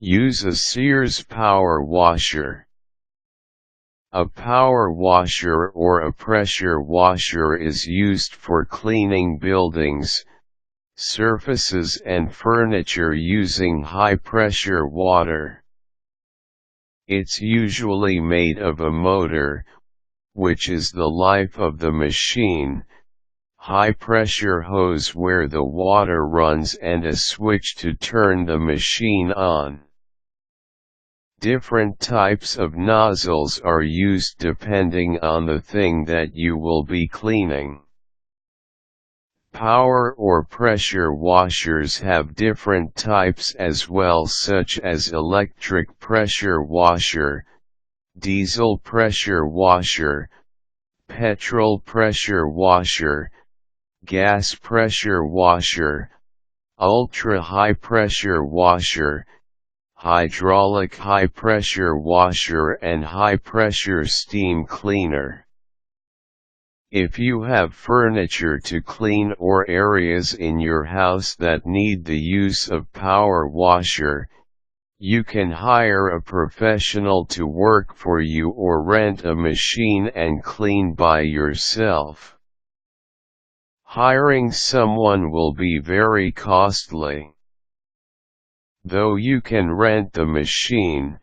Use a Sears power washer. A power washer or a pressure washer is used for cleaning buildings, surfaces and furniture using high-pressure water. It's usually made of a motor, which is the life of the machine, high-pressure hose where the water runs and a switch to turn the machine on. Different types of nozzles are used depending on the thing that you will be cleaning. Power or pressure washers have different types as well, such as electric pressure washer, diesel pressure washer, petrol pressure washer, gas pressure washer, ultra-high pressure washer, hydraulic high-pressure washer and high-pressure steam cleaner. If you have furniture to clean or areas in your house that need the use of power washer, you can hire a professional to work for you or rent a machine and clean by yourself. Hiring someone will be very costly. Though you can rent the machine,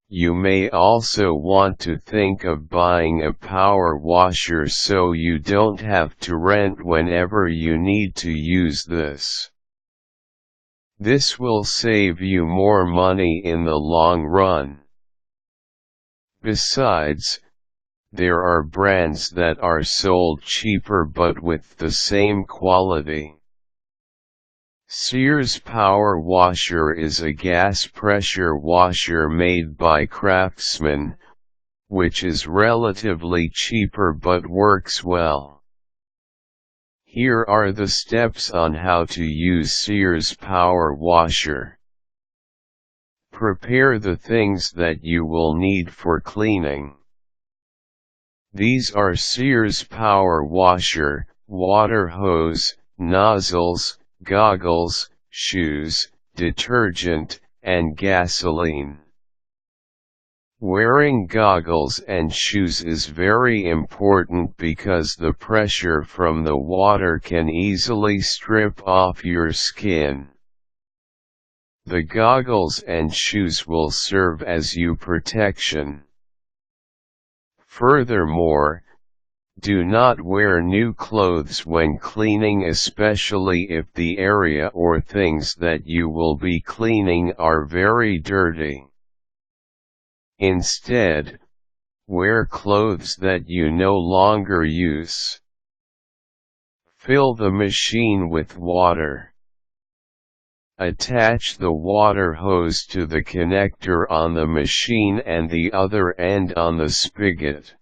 you may also want to think of buying a power washer so you don't have to rent whenever you need to use this. This will save you more money in the long run. Besides, there are brands that are sold cheaper but with the same quality. Sears Power Washer is a gas pressure washer made by Craftsman, which is relatively cheaper but works well. Here are the steps on how to use Sears Power Washer. Prepare the things that you will need for cleaning. These are Sears Power Washer, water hose, nozzles, goggles, shoes, detergent, and gasoline. Wearing goggles and shoes is very important because the pressure from the water can easily strip off your skin. The goggles and shoes will serve as you protection. Furthermore, do not wear new clothes when cleaning, especially if the area or things that you will be cleaning are very dirty. Instead, wear clothes that you no longer use. Fill the machine with water. Attach the water hose to the connector on the machine and the other end on the spigot.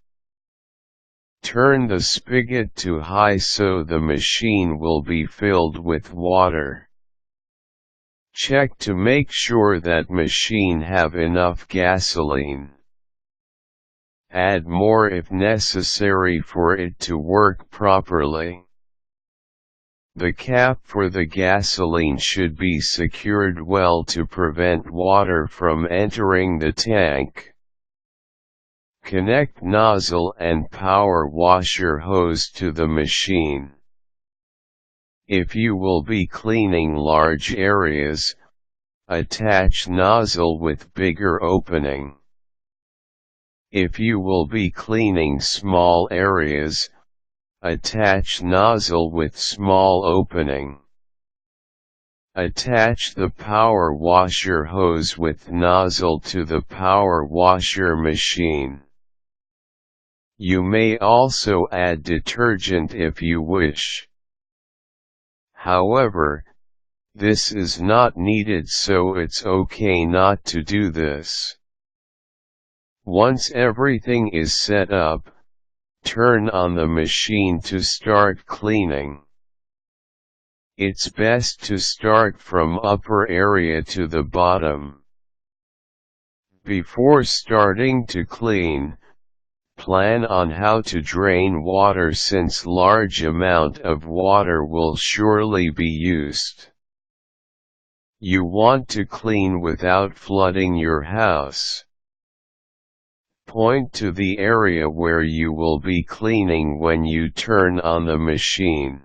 Turn the spigot to high so the machine will be filled with water. Check to make sure that machine have enough gasoline. Add more if necessary for it to work properly. The cap for the gasoline should be secured well to prevent water from entering the tank. Connect nozzle and power washer hose to the machine. If you will be cleaning large areas, attach nozzle with bigger opening. If you will be cleaning small areas, attach nozzle with small opening. Attach the power washer hose with nozzle to the power washer machine. You may also add detergent if you wish. However, this is not needed, so it's okay not to do this. Once everything is set up, turn on the machine to start cleaning. It's best to start from upper area to the bottom. Before starting to clean, plan on how to drain water since large amount of water will surely be used. You want to clean without flooding your house. Point to the area where you will be cleaning when you turn on the machine.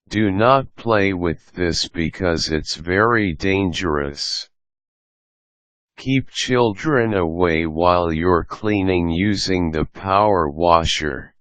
Do not play with this because it's very dangerous. Keep children away while you're cleaning using the power washer.